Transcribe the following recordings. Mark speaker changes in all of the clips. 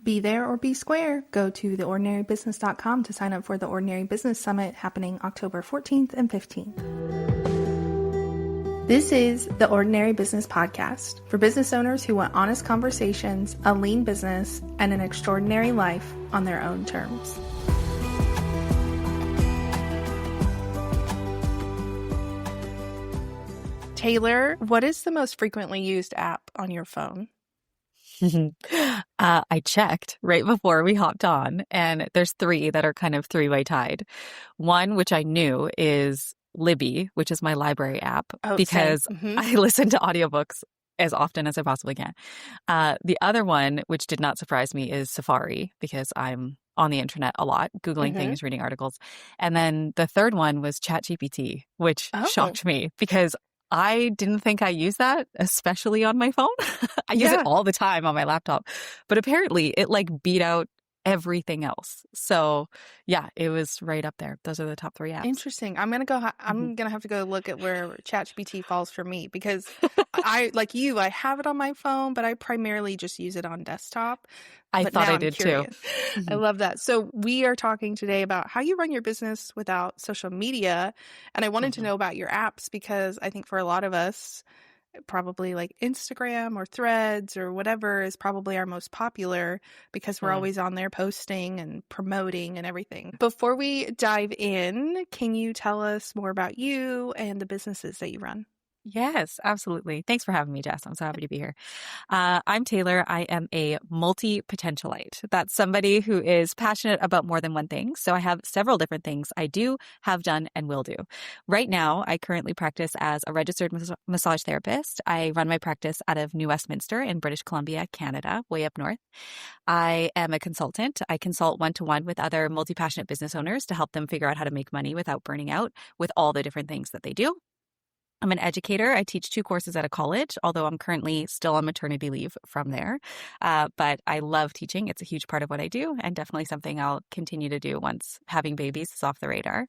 Speaker 1: Be there or be square. Go to theordinarybusiness.com to sign up for the Ordinary Business Summit happening October 14th and 15th. This is the Ordinary Business Podcast for business owners who want honest conversations, a lean business, and an extraordinary life on their own terms. Taylor, what is the most frequently used app on your phone?
Speaker 2: I checked right before we hopped on, and there's three that are kind of three-way tied. One, which I knew, is Libby, which is my library app, because I listen to audiobooks as often as I possibly can. The other one, which did not surprise me, is Safari, because I'm on the internet a lot, Googling things, reading articles. And then the third one was ChatGPT, which shocked me because I didn't think I used that, especially on my phone. I use it all the time on my laptop. But apparently it beat out everything else. So yeah, it was right up there. Those are the top three apps.
Speaker 1: Interesting. I'm gonna have to go look at where ChatGPT falls for me, because I, like you, I have it on my phone, but I primarily just use it on desktop.
Speaker 2: I thought I did too.
Speaker 1: I love that. So we are talking today about how you run your business without social media. And I wanted to know about your apps, because I think for a lot of us, probably like Instagram or Threads or whatever is probably our most popular, because we're always on there posting and promoting and everything. Before we dive in, can you tell us more about you and the businesses that you run?
Speaker 2: Yes, absolutely. Thanks for having me, Jess. I'm so happy to be here. I'm Taylor. I am a multi-potentialite. That's somebody who is passionate about more than one thing. So I have several different things I do, have done, and will do. Right now, I currently practice as a registered massage therapist. I run my practice out of New Westminster in British Columbia, Canada, way up north. I am a consultant. I consult one-to-one with other multi-passionate business owners to help them figure out how to make money without burning out with all the different things that they do. I'm an educator. I teach 2 courses at a college, although I'm currently still on maternity leave from there. But I love teaching. It's a huge part of what I do, and definitely something I'll continue to do once having babies is off the radar.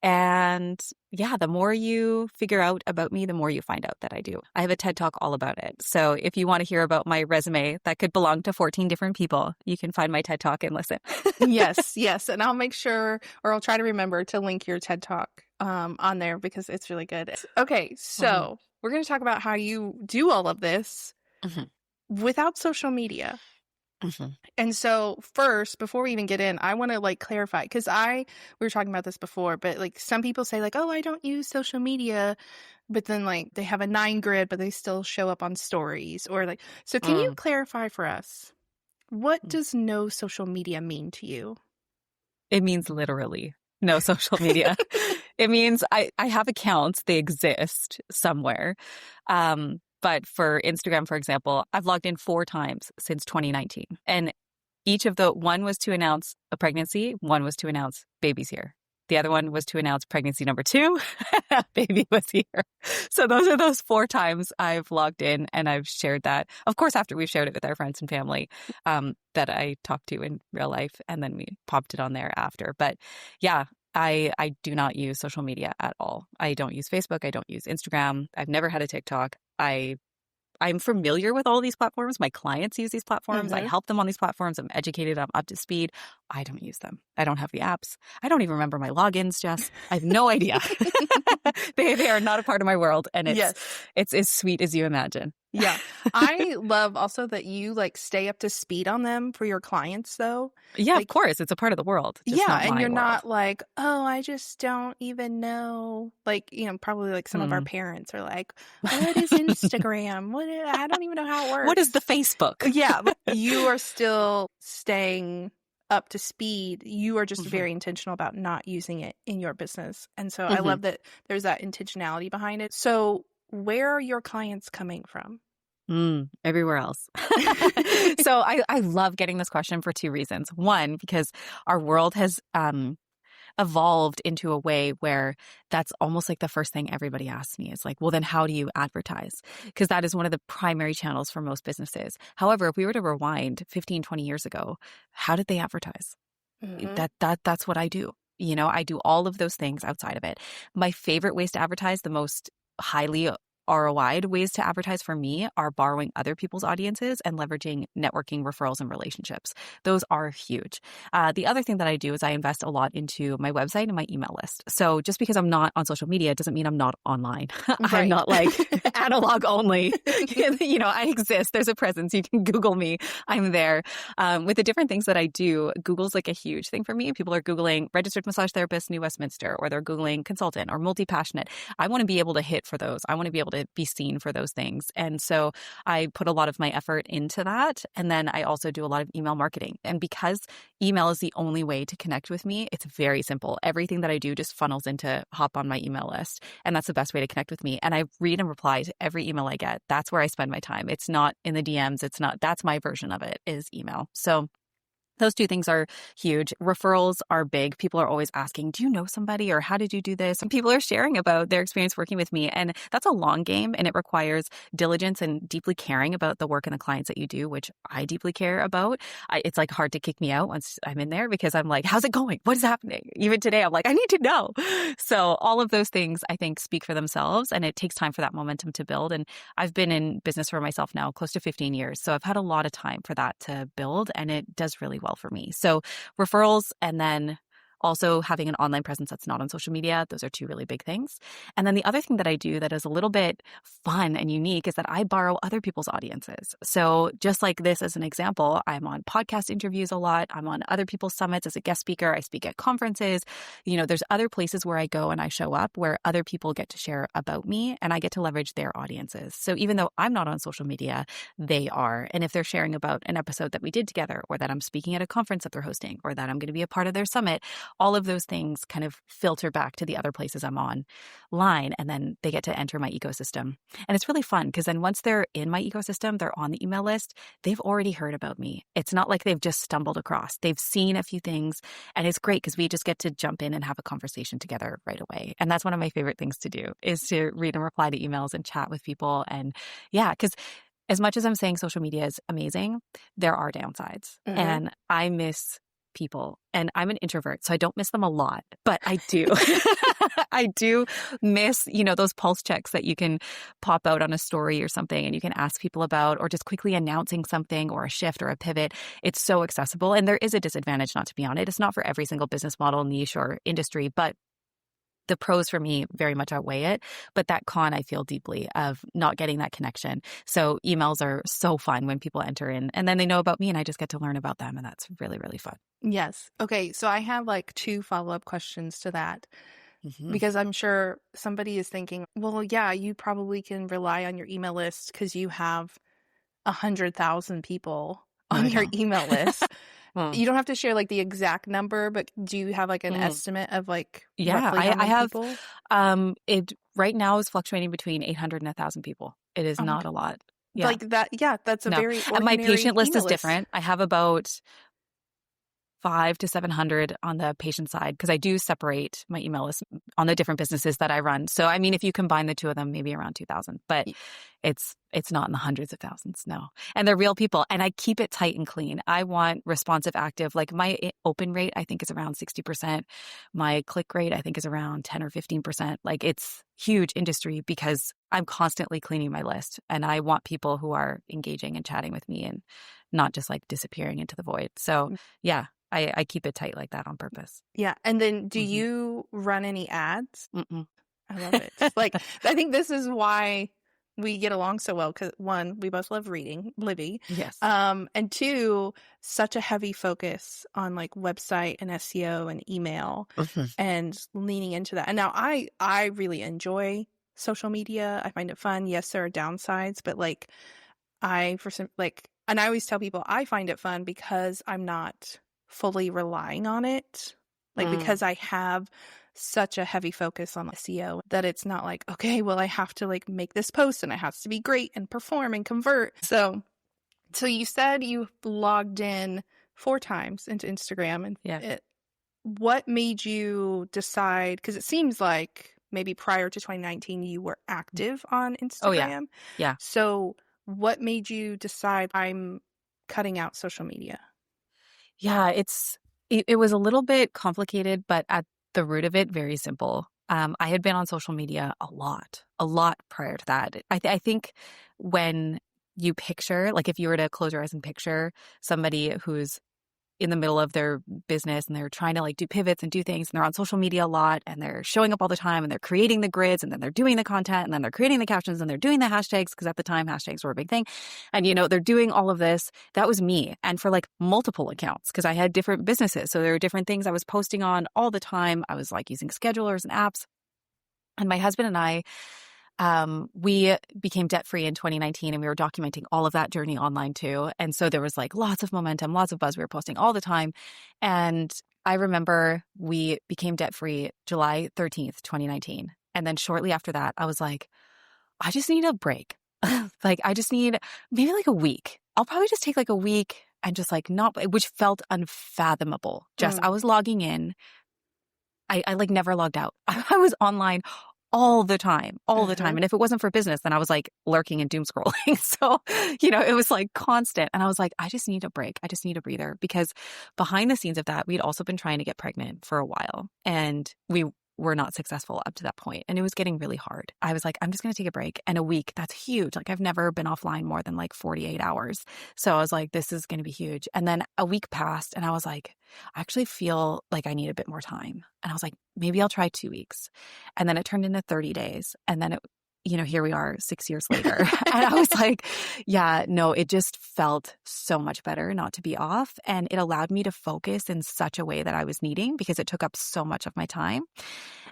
Speaker 2: And yeah, the more you figure out about me, the more you find out that I do. I have a TED Talk all about it. So if you want to hear about my resume that could belong to 14 different people, you can find my TED Talk and listen.
Speaker 1: Yes. And I'll make sure, or I'll try to remember to link your TED Talk on there, because it's really good. Okay, so we're going to talk about how you do all of this without social media. And so first, before we even get in, I want to clarify, because we were talking about this before, but some people say oh, I don't use social media, but then they have a 9 grid, but they still show up on stories, or so can you clarify for us, what does no social media mean to you?
Speaker 2: It means literally no social media. It means I have accounts, they exist somewhere. But for Instagram, for example, I've logged in 4 times since 2019. And each of one was to announce a pregnancy, one was to announce baby's here. The other one was to announce pregnancy number 2, baby was here. So those are those 4 times I've logged in, and I've shared that. Of course, after we've shared it with our friends and family that I talked to in real life, and then we popped it on there after. But yeah, I do not use social media at all. I don't use Facebook. I don't use Instagram. I've never had a TikTok. I'm familiar with all these platforms. My clients use these platforms. I help them on these platforms. I'm educated. I'm up to speed. I don't use them. I don't have the apps. I don't even remember my logins, Jess. I have no idea. They are not a part of my world. And it's as sweet as you imagine.
Speaker 1: Yeah. I love also that you stay up to speed on them for your clients, though.
Speaker 2: Yeah, of course. It's a part of the world.
Speaker 1: Yeah. And you're not oh, I just don't even know. Probably some of our parents are what is Instagram? I don't even know how it works.
Speaker 2: What is the Facebook?
Speaker 1: Yeah. You are still staying up to speed. You are just very intentional about not using it in your business. And so I love that there's that intentionality behind it. So where are your clients coming from?
Speaker 2: Everywhere else. So I love getting this question for 2 reasons. One, because our world has evolved into a way where that's almost the first thing everybody asks me is well, then how do you advertise? Because that is one of the primary channels for most businesses. However, if we were to rewind 15, 20 years ago, how did they advertise? That's what I do. I do all of those things outside of it. My favorite ways to advertise, the most highly ROI ways to advertise for me are borrowing other people's audiences and leveraging networking, referrals, and relationships. Those are huge. The other thing that I do is I invest a lot into my website and my email list. So just because I'm not on social media doesn't mean I'm not online. I'm
Speaker 1: Right.
Speaker 2: not like analog only. I exist. There's a presence. You can Google me. I'm there. With the different things that I do, Google's like a huge thing for me. People are Googling registered massage therapist, New Westminster, or they're Googling consultant or multi-passionate. I want to be able to hit for those. I want to be able to be seen for those things. And so I put a lot of my effort into that. And then I also do a lot of email marketing. And because email is the only way to connect with me, it's very simple. Everything that I do just funnels into hop on my email list. And that's the best way to connect with me. And I read and reply to every email I get. That's where I spend my time. It's not in the DMs. That's my version of it is email. So those two things are huge. Referrals are big. People are always asking, do you know somebody or how did you do this? And people are sharing about their experience working with me. And that's a long game and it requires diligence and deeply caring about the work and the clients that you do, which I deeply care about. It's like hard to kick me out once I'm in there because I'm like, how's it going? What is happening? Even today, I'm like, I need to know. So all of those things I think speak for themselves and it takes time for that momentum to build. And I've been in business for myself now close to 15 years. So I've had a lot of time for that to build and it does really well for me. So referrals and then also having an online presence that's not on social media. Those are two really big things. And then the other thing that I do that is a little bit fun and unique is that I borrow other people's audiences. So just like this as an example, I'm on podcast interviews a lot. I'm on other people's summits as a guest speaker. I speak at conferences. There's other places where I go and I show up where other people get to share about me and I get to leverage their audiences. So even though I'm not on social media, they are. And if they're sharing about an episode that we did together or that I'm speaking at a conference that they're hosting or that I'm going to be a part of their summit, all of those things kind of filter back to the other places I'm online and then they get to enter my ecosystem. And it's really fun because then once they're in my ecosystem, they're on the email list, they've already heard about me. It's not like they've just stumbled across. They've seen a few things and it's great because we just get to jump in and have a conversation together right away. And that's one of my favorite things to do is to read and reply to emails and chat with people. And yeah, because as much as I'm saying social media is amazing, there are downsides and I miss people and I'm an introvert, so I don't miss them a lot, but I do. I do miss, those pulse checks that you can pop out on a story or something and you can ask people about, or just quickly announcing something or a shift or a pivot. It's so accessible. And there is a disadvantage not to be on it. It's not for every single business model, niche, or industry, but the pros for me very much outweigh it. But that con I feel deeply of not getting that connection. So emails are so fun when people enter in and then they know about me and I just get to learn about them. And that's really, really fun.
Speaker 1: Yes. Okay. So I have like 2 follow-up questions to that because I'm sure somebody is thinking, well, yeah, you probably can rely on your email list because you have 100,000 people on your email list. You don't have to share like the exact number, but do you have like an estimate of like roughly how many
Speaker 2: I have
Speaker 1: people?
Speaker 2: It right now is fluctuating between 800 and 1,000 people. It is not a lot. Yeah.
Speaker 1: Like that. Yeah, that's a very
Speaker 2: And my
Speaker 1: ordinary
Speaker 2: patient list
Speaker 1: email
Speaker 2: is different. I have about 500 to 700 on the patient side because I do separate my email list on the different businesses that I run. So, I mean, if you combine the two of them, maybe around 2,000, but it's not in the hundreds of thousands, no. And they're real people and I keep it tight and clean. I want responsive, active, like my open rate, I think is around 60%. My click rate, I think is around 10 or 15%. Like it's huge industry because I'm constantly cleaning my list and I want people who are engaging and chatting with me and not just like disappearing into the void. So yeah, I keep it tight like that on purpose.
Speaker 1: Yeah. And then do you run any ads? I love it. Like, I think this is why we get along so well because 1, we both love reading, Libby.
Speaker 2: Yes.
Speaker 1: And 2, such a heavy focus on like website and SEO and email and leaning into that. And now I really enjoy social media. I find it fun. Yes, there are downsides, but like and I always tell people I find it fun because I'm not fully relying on it. Like because I have such a heavy focus on SEO that it's not like, okay, well, I have to like make this post and it has to be great and perform and convert. So you said you logged in 4 times into Instagram and what made you decide? Because it seems like maybe prior to 2019, you were active on Instagram.
Speaker 2: Oh, yeah.
Speaker 1: So what made you decide I'm cutting out social media?
Speaker 2: Yeah, it was a little bit complicated, but at the root of it, very simple. I had been on social media a lot prior to that. I think when you picture, like if you were to close your eyes and picture somebody who's in the middle of their business and they're trying to like do pivots and do things and they're on social media a lot and they're showing up all the time and they're creating the grids and then they're doing the content and then they're creating the captions and they're doing the hashtags, because at the time hashtags were a big thing. And, they're doing all of this. That was me. And for like multiple accounts, because I had different businesses. So there were different things I was posting on all the time. I was like using schedulers and apps. And my husband and I, we became debt-free in 2019, and we were documenting all of that journey online too. And so there was like lots of momentum, lots of buzz. We were posting all the time. And I remember we became debt-free July 13th, 2019. And then shortly after that, I was like, I just need a break. Like, I just need maybe like a week. I'll probably just take like a week and just like which felt unfathomable. Just, I was logging in. I like never logged out. I was online all the time. And if it wasn't for business, then I was like lurking and doom scrolling. So, it was like constant. And I was like, I just need a break. I just need a breather, because behind the scenes of that, we'd also been trying to get pregnant for a while, and we were not successful up to that point. And it was getting really hard. I was like, I'm just going to take a break. And a week, that's huge. Like, I've never been offline more than like 48 hours. So I was like, this is going to be huge. And then a week passed and I was like, I actually feel like I need a bit more time. And I was like, maybe I'll try 2 weeks. And then it turned into 30 days. And then here we are 6 years later. And I was like, yeah, no, it just felt so much better not to be off. And it allowed me to focus in such a way that I was needing, because it took up so much of my time.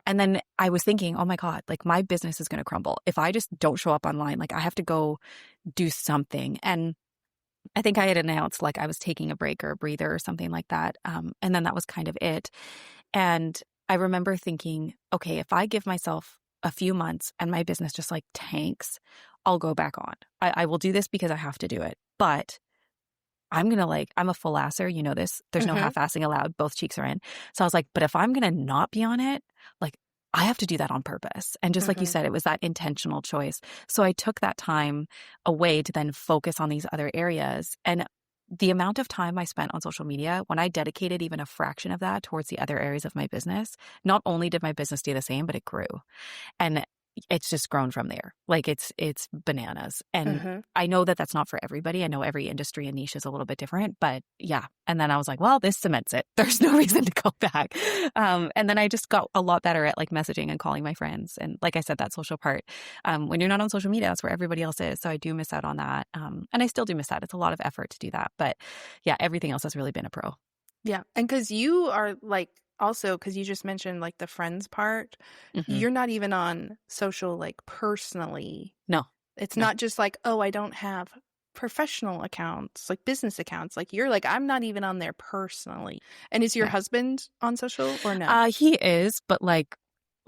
Speaker 2: And then I was thinking, oh my God, like my business is going to crumble if I just don't show up online. Like, I have to go do something. And I think I had announced like I was taking a break or a breather or something like that. And then that was kind of it. And I remember thinking, okay, if I give myself a few months and my business just like tanks, I'll go back on. I will do this because I have to do it. But I'm a full asser, this. There's no half-assing allowed. Both cheeks are in. So I was like, but if I'm going to not be on it, like, I have to do that on purpose. And just like you said, it was that intentional choice. So I took that time away to then focus on these other areas. And the amount of time I spent on social media, when I dedicated even a fraction of that towards the other areas of my business, not only did my business stay the same, but it grew. And it's just grown from there. Like, it's bananas. And I know that that's not for everybody. I know every industry and niche is a little bit different, but yeah. And then I was like, well, this cements it. There's no reason to go back. And then I just got a lot better at like messaging and calling my friends. And like I said, that social part, when you're not on social media, that's where everybody else is. So I do miss out on that. And I still do miss that. It's a lot of effort to do that. But yeah, everything else has really been a pro.
Speaker 1: Yeah. And because you are like, also, because you just mentioned like the friends part, you're not even on social like personally.
Speaker 2: No.
Speaker 1: It's not just like, oh, I don't have professional accounts, like business accounts. Like, you're like, I'm not even on there personally. And is your husband on social or no?
Speaker 2: He is, but like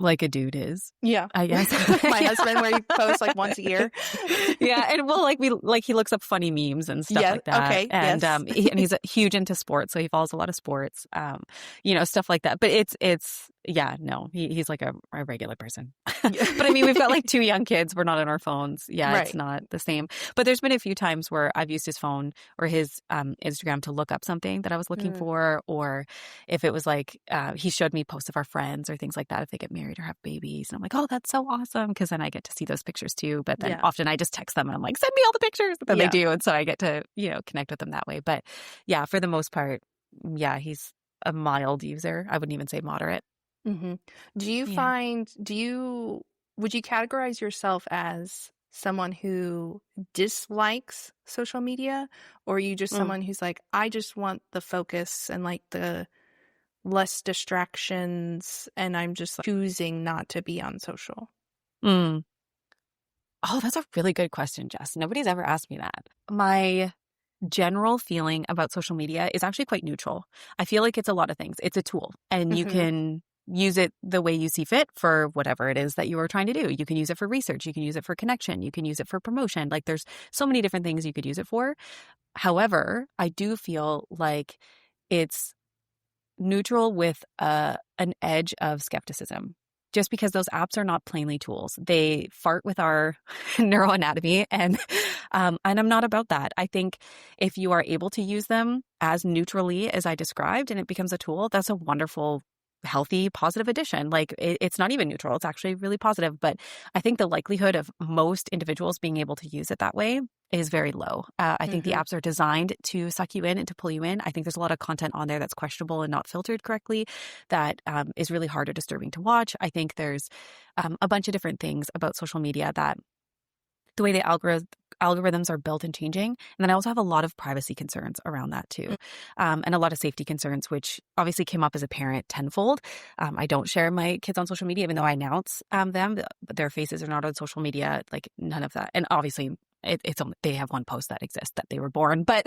Speaker 2: a dude is.
Speaker 1: Yeah.
Speaker 2: I guess.
Speaker 1: My husband, where he posts like once a year.
Speaker 2: Yeah. And well, he looks up funny memes and stuff like that.
Speaker 1: Okay.
Speaker 2: And,
Speaker 1: yes.
Speaker 2: And he's huge into sports. So he follows a lot of sports, stuff like that. But he's like a regular person. But I mean, we've got like 2 young kids. We're not on our phones. Yeah. Right. It's not the same. But there's been a few times where I've used his phone or his Instagram to look up something that I was looking for. Or if it was like, he showed me posts of our friends or things like that, if they get married or have babies. And I'm like, oh, that's so awesome. Because then I get to see those pictures too. But then often I just text them and I'm like, send me all the pictures. And then they do. And so I get to, connect with them that way. But yeah, for the most part, yeah, he's a mild user. I wouldn't even say moderate.
Speaker 1: Do you would you categorize yourself as someone who dislikes social media, or are you just someone who's like, I just want the focus and like the less distractions, and I'm just like, choosing not to be on social?
Speaker 2: Oh, that's a really good question, Jess. Nobody's ever asked me that. My general feeling about social media is actually quite neutral. I feel like it's a lot of things. It's a tool, and you can use it the way you see fit for whatever it is that you are trying to do. You can use it for research. You can use it for connection. You can use it for promotion. Like, there's so many different things you could use it for. However, I do feel like it's neutral with an edge of skepticism. Just because those apps are not plainly tools. They fart with our neuroanatomy, and I'm not about that. I think if you are able to use them as neutrally as I described and it becomes a tool, that's a wonderful healthy, positive addition. Like it's not even neutral. It's actually really positive. But I think the likelihood of most individuals being able to use it that way is very low. I think the apps are designed to suck you in and to pull you in. I think there's a lot of content on there that's questionable and not filtered correctly that is really hard or disturbing to watch. I think there's a bunch of different things about social media that the way the algorithms are built and changing. And then I also have a lot of privacy concerns around that too. And a lot of safety concerns, which obviously came up as a parent tenfold. I don't share my kids on social media, even though I announce them, but their faces are not on social media, like none of that. And obviously it's only, they have one post that exists that they were born, but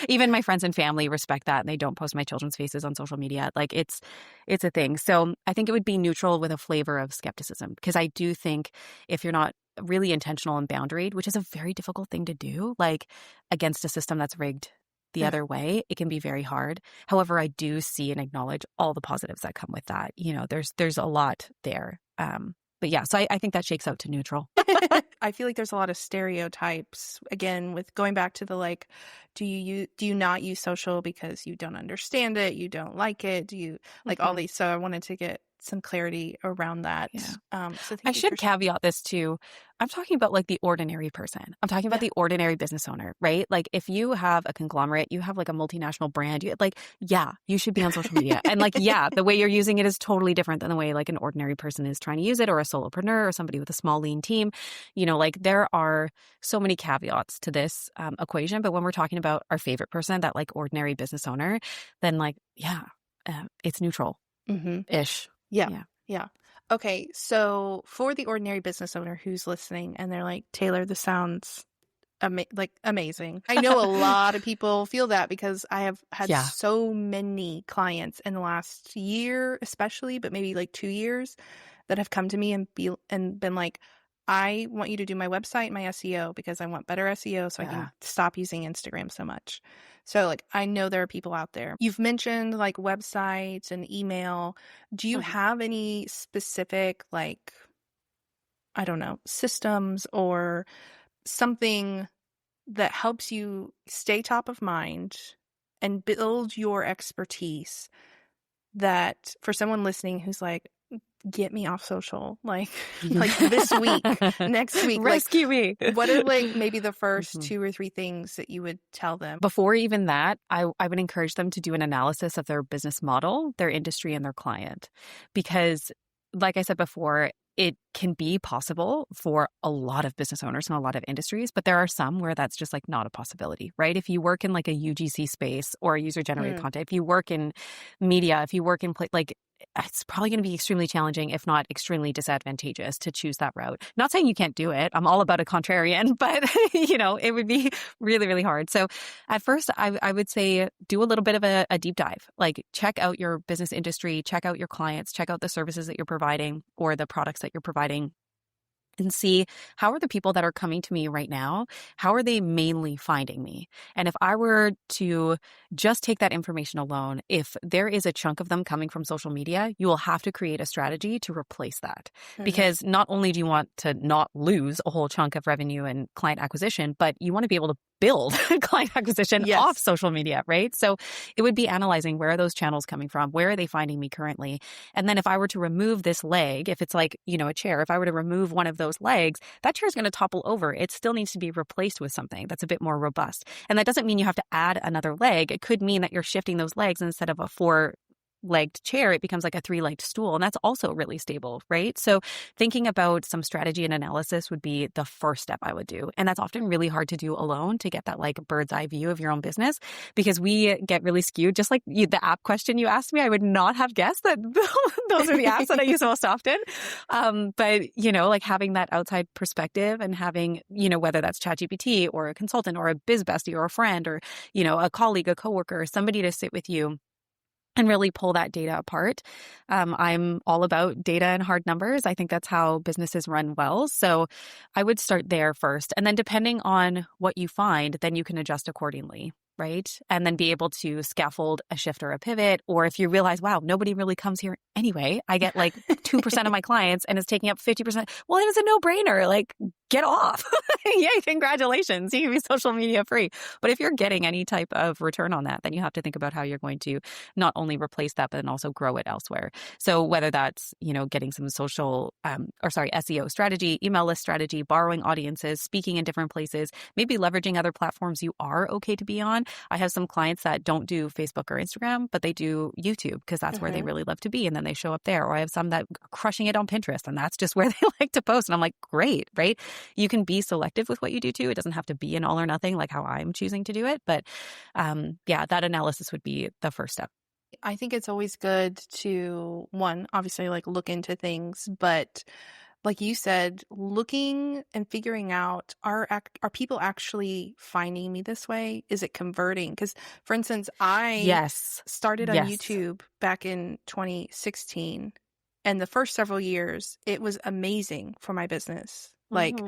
Speaker 2: even my friends and family respect that and they don't post my children's faces on social media. Like it's a thing. So I think it would be neutral with a flavor of skepticism, because I do think if you're not really intentional and boundaried, which is a very difficult thing to do, like against a system that's rigged the other way, it can be very hard. However, I do see and acknowledge all the positives that come with that. There's a lot there. But yeah, so I think that shakes out to neutral.
Speaker 1: I feel like there's a lot of stereotypes, again, with going back to the like, do you not use social because you don't understand it, you don't like it, do you like all these? So I wanted to get some clarity around that.
Speaker 2: Yeah. So I should caveat this too. I'm talking about like the ordinary person. I'm talking about the ordinary business owner, right? Like if you have a conglomerate, you have like a multinational brand, you should be on social media. And the way you're using it is totally different than the way like an ordinary person is trying to use it, or a solopreneur or somebody with a small lean team. There are so many caveats to this equation. But when we're talking about our favorite person, that like ordinary business owner, then it's neutral-ish.
Speaker 1: Yeah. Okay, so for the ordinary business owner who's listening and they're like, Taylor, this sounds amazing. I know a lot of people feel that because I have had so many clients in the last year, especially, but maybe like 2 years, that have come to me and been like, I want you to do my website, my SEO, because I want better SEO so I can stop using Instagram so much. So like, I know there are people out there. You've mentioned like websites and email. Do you have any specific, like, I don't know, systems or something that helps you stay top of mind and build your expertise, that for someone listening who's like, get me off social, like this week, next week,
Speaker 2: rescue me.
Speaker 1: What are like maybe the first 2 or 3 things that you would tell them?
Speaker 2: Before even that, I would encourage them to do an analysis of their business model, their industry, and their client. Because like I said before, it can be possible for a lot of business owners in a lot of industries, but there are some where that's just like not a possibility, right? If you work in like a UGC space or user-generated content, if you work in media, if you work in it's probably going to be extremely challenging, if not extremely disadvantageous, to choose that route. Not saying you can't do it. I'm all about a contrarian, but it would be really, really hard. So at first, I would say do a little bit of a deep dive. Like check out your business industry, check out your clients, check out the services that you're providing or the products that you're providing, and see how are the people that are coming to me right now, how are they mainly finding me? And if I were to just take that information alone, if there is a chunk of them coming from social media, you will have to create a strategy to replace that. Because not only do you want to not lose a whole chunk of revenue and client acquisition, but you want to be able to build client acquisition off social media, right? So it would be analyzing, where are those channels coming from? Where are they finding me currently? And then if I were to remove this leg, if it's like, a chair, if I were to remove one of those legs, that chair is going to topple over. It still needs to be replaced with something that's a bit more robust. And that doesn't mean you have to add another leg. It could mean that you're shifting those legs, instead of a 4-legged chair, it becomes like a 3-legged stool. And that's also really stable, right? So thinking about some strategy and analysis would be the first step I would do. And that's often really hard to do alone, to get that like bird's eye view of your own business, because we get really skewed. Just like the app question you asked me, I would not have guessed that those are the apps that I use most often. But like having that outside perspective and having, whether that's ChatGPT or a consultant or a biz bestie or a friend or, a colleague, a coworker, somebody to sit with you and really pull that data apart. I'm all about data and hard numbers. I think that's how businesses run well. So I would start there first. And then depending on what you find, then you can adjust accordingly, right? And then be able to scaffold a shift or a pivot. Or if you realize, wow, nobody really comes here anyway, I get like 2% of my clients and it's taking up 50%. Well, it is a no-brainer. Like, get off. Yay, congratulations. You can be social media free. But if you're getting any type of return on that, then you have to think about how you're going to not only replace that, but then also grow it elsewhere. So whether that's, getting some SEO strategy, email list strategy, borrowing audiences, speaking in different places, maybe leveraging other platforms you are okay to be on. I have some clients that don't do Facebook or Instagram, but they do YouTube because that's where they really love to be. And then they show up there. Or I have some that are crushing it on Pinterest and that's just where they like to post. And I'm like, great, right? You can be selective with what you do too. It doesn't have to be an all or nothing like how I'm choosing to do it. But that analysis would be the first step.
Speaker 1: I think it's always good to, one, obviously like look into things, but like you said, looking and figuring out, are people actually finding me this way? Is it converting? Because, for instance, I started on YouTube back in 2016, and the first several years, it was amazing for my business. Like,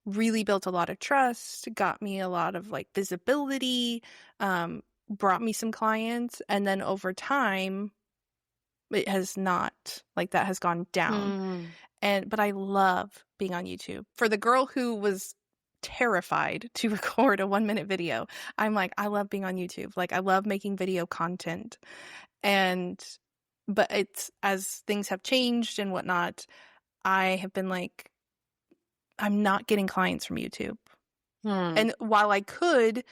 Speaker 1: really built a lot of trust, got me a lot of like visibility, brought me some clients, and then over time, it has not, like, that has gone down. But I love being on YouTube. For the girl who was terrified to record a 1-minute video, I'm like, I love being on YouTube. Like, I love making video content. But it's, as things have changed and whatnot, I have been like, I'm not getting clients from YouTube. And while I could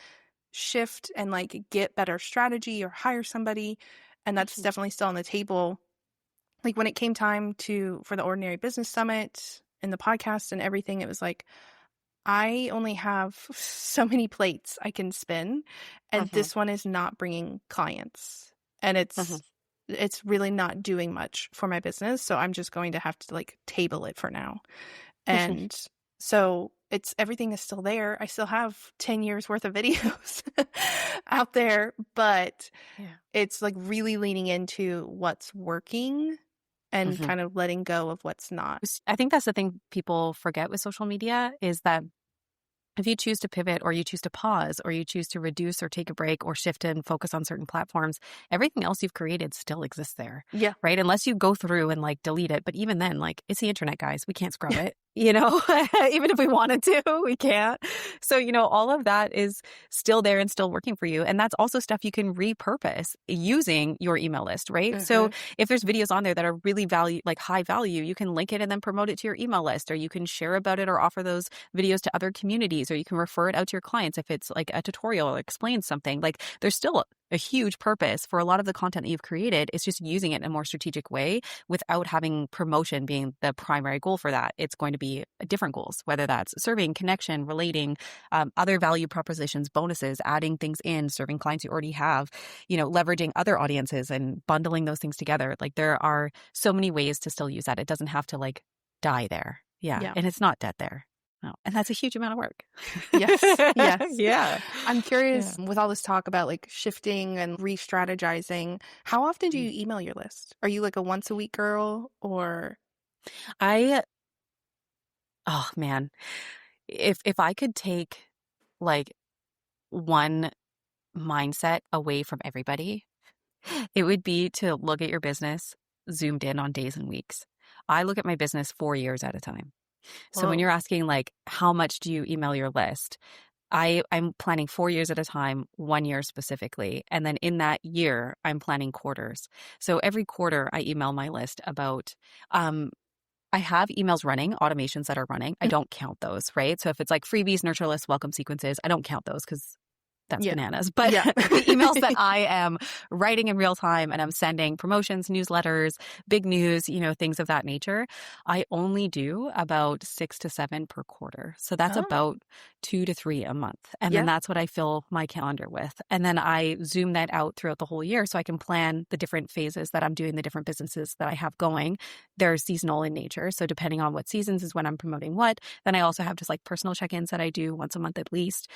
Speaker 1: shift and like get better strategy or hire somebody, and that's definitely still on the table, like when it came time for the Ordinary Business Summit and the podcast and everything, it was like, I only have so many plates I can spin, and this one is not bringing clients, and it's really not doing much for my business. So I'm just going to have to like table it for now. And so everything is still there. I still have 10 years worth of videos out there, but it's like really leaning into what's working and kind of letting go of what's not.
Speaker 2: I think that's the thing people forget with social media, is that if you choose to pivot, or you choose to pause, or you choose to reduce or take a break or shift and focus on certain platforms, everything else you've created still exists there.
Speaker 1: Yeah.
Speaker 2: Right? Unless you go through and like delete it. But even then, like, it's the internet, guys. We can't scrub it. Even if we wanted to, we can't. So, all of that is still there and still working for you. And that's also stuff you can repurpose using your email list, right? So if there's videos on there that are really high value, you can link it and then promote it to your email list, or you can share about it or offer those videos to other communities, or you can refer it out to your clients if it's like a tutorial or explains something. Like, there's still a huge purpose for a lot of the content that you've created. It's just using it in a more strategic way without having promotion being the primary goal for that. It's going to be different goals, whether that's serving, connection, relating, other value propositions, bonuses, adding things in, serving clients you already have, leveraging other audiences and bundling those things together. Like, there are so many ways to still use that. It doesn't have to like die there. Yeah. And it's not dead there. No. And that's a huge amount of work.
Speaker 1: Yes.
Speaker 2: Yeah.
Speaker 1: I'm curious, with all this talk about like shifting and re-strategizing, how often do you email your list? Are you like a once a week girl, or?
Speaker 2: Oh man, if I could take like one mindset away from everybody, it would be to look at your business zoomed in on days and weeks. I look at my business 4 years at a time. So when you're asking like, how much do you email your list? I'm planning 4 years at a time, 1 year specifically. And then in that year, I'm planning quarters. So every quarter I email my list about, I have emails running, automations that are running. I don't count those, right? So if it's like freebies, nurture lists, welcome sequences, I don't count those because that's bananas. But the emails that I am writing in real time and I'm sending promotions, newsletters, big news, things of that nature, I only do about 6 to 7 per quarter. So that's about 2 to 3 a month. And then that's what I fill my calendar with. And then I zoom that out throughout the whole year so I can plan the different phases that I'm doing, the different businesses that I have going. They're seasonal in nature. So depending on what seasons is when I'm promoting what, then I also have just like personal check-ins that I do once a month at least.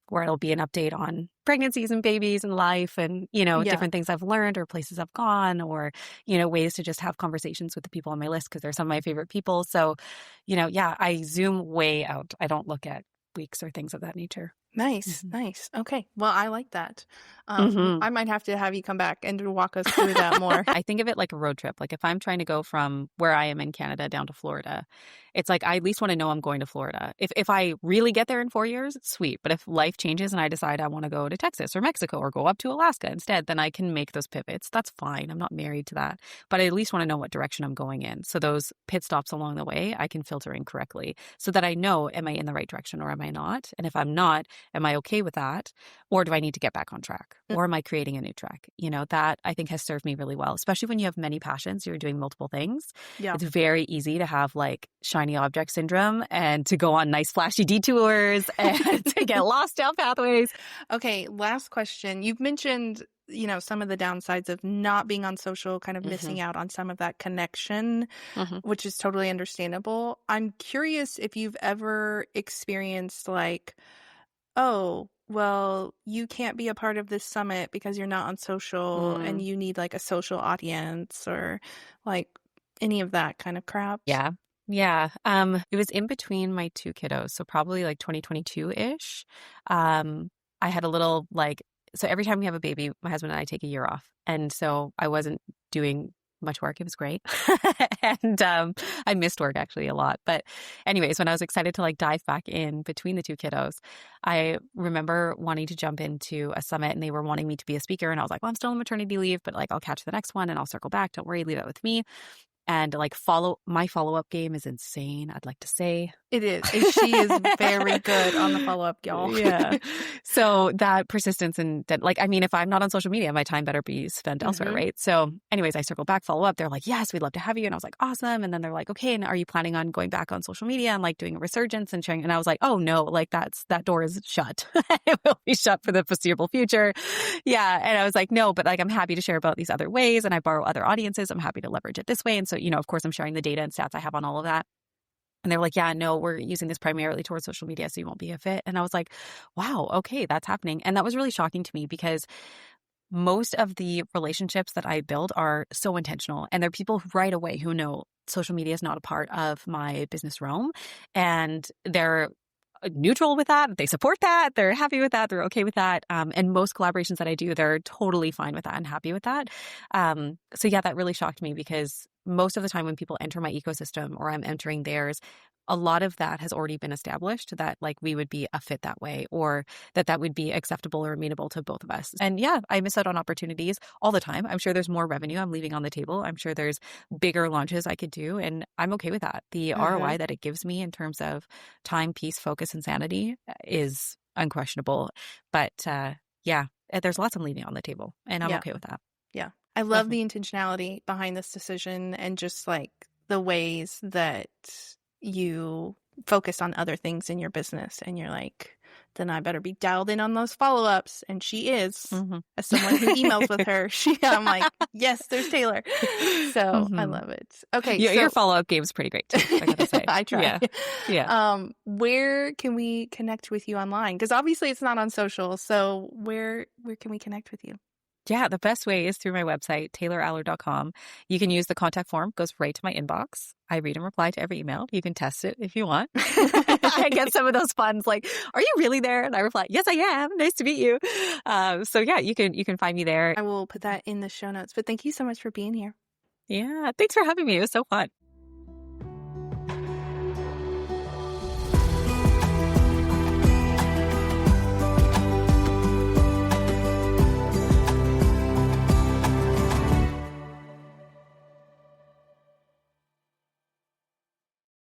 Speaker 2: Where it'll be an update on pregnancies and babies and life and, different things I've learned or places I've gone or, ways to just have conversations with the people on my list because they're some of my favorite people. So, I zoom way out. I don't look at weeks or things of that nature.
Speaker 1: Nice,
Speaker 2: Mhm.
Speaker 1: nice. Okay. Well, I like that.
Speaker 2: Mhm.
Speaker 1: I might have to have you come back and walk us through that more.
Speaker 2: I think of it like a road trip. Like if I'm trying to go from where I am in Canada down to Florida, it's like I at least want to know I'm going to Florida. If I really get there in 4 years, sweet. But if life changes and I decide I want to go to Texas or Mexico or go up to Alaska instead, then I can make those pivots. That's fine. I'm not married to that. But I at least want to know what direction I'm going in. So those pit stops along the way, I can filter in correctly so that I know, am I in the right direction or am I not? And if I'm not, am I okay with that? Or do I need to get back on track? Or am I creating a new track? That I think has served me really well, especially when you have many passions, you're doing multiple things.
Speaker 1: Yeah.
Speaker 2: It's very easy to have like shiny object syndrome and to go on nice flashy detours and to get lost down pathways.
Speaker 1: Okay, last question. You've mentioned, some of the downsides of not being on social, kind of missing out on some of that connection, which is totally understandable. I'm curious if you've ever experienced like, oh, well, you can't be a part of this summit because you're not on social and you need like a social audience or like any of that kind of crap.
Speaker 2: Yeah. Yeah. It was in between my two kiddos. So probably like 2022-ish. I had a little so every time we have a baby, my husband and I take a year off. And so I wasn't doing much work. It was great. And I missed work actually a lot. But anyways, when I was excited to like dive back in between the two kiddos, I remember wanting to jump into a summit and they were wanting me to be a speaker. And I was like, well, I'm still on maternity leave, but like I'll catch the next one and I'll circle back. Don't worry, leave it with me. And like my follow-up game is insane, I'd like to say.
Speaker 1: It is. And she is very good on the follow-up, y'all.
Speaker 2: Yeah. So that persistence and that, like, I mean, if I'm not on social media, my time better be spent elsewhere, right? So anyways, I circle back, follow up. They're like, yes, we'd love to have you. And I was like, awesome. And then they're like, okay, and are you planning on going back on social media and like doing a resurgence and sharing? And I was like, oh no, like that door is shut. It will be shut for the foreseeable future. Yeah. And I was like, no, but like, I'm happy to share about these other ways and I borrow other audiences. I'm happy to leverage it this way. And so, of course, I'm sharing the data and stats I have on all of that. And they were like, yeah, no, we're using this primarily towards social media, so you won't be a fit. And I was like, wow, okay, that's happening. And that was really shocking to me because most of the relationships that I build are so intentional. And they're people right away who know social media is not a part of my business realm. And they're neutral with that. They support that. They're happy with that. They're okay with that. And most collaborations that I do, they're totally fine with that and happy with that. So yeah, that really shocked me because most of the time when people enter my ecosystem or I'm entering theirs, a lot of that has already been established that like we would be a fit that way or that would be acceptable or amenable to both of us. And yeah, I miss out on opportunities all the time. I'm sure there's more revenue I'm leaving on the table. I'm sure there's bigger launches I could do and I'm okay with that. The ROI that it gives me in terms of time, peace, focus, and sanity is unquestionable. But yeah, there's lots I'm leaving on the table and I'm okay with that.
Speaker 1: Yeah. I love the intentionality behind this decision and just like the ways that you focus on other things in your business and you're like, then I better be dialed in on those follow-ups. And she is, as someone who emails with her, I'm like, yes, there's Taylor. So I love it. Okay.
Speaker 2: Your follow-up game is pretty great too, I gotta say.
Speaker 1: I try.
Speaker 2: Yeah.
Speaker 1: Where can we connect with you online? Because obviously it's not on social. So where can we connect with you?
Speaker 2: Yeah, the best way is through my website, taylorallard.com. You can use the contact form, goes right to my inbox. I read and reply to every email. You can test it if you want. I get some of those funds like, are you really there? And I reply, yes, I am. Nice to meet you. So yeah, you can find me there.
Speaker 1: I will put that in the show notes. But thank you so much for being here.
Speaker 2: Yeah, thanks for having me. It was so fun.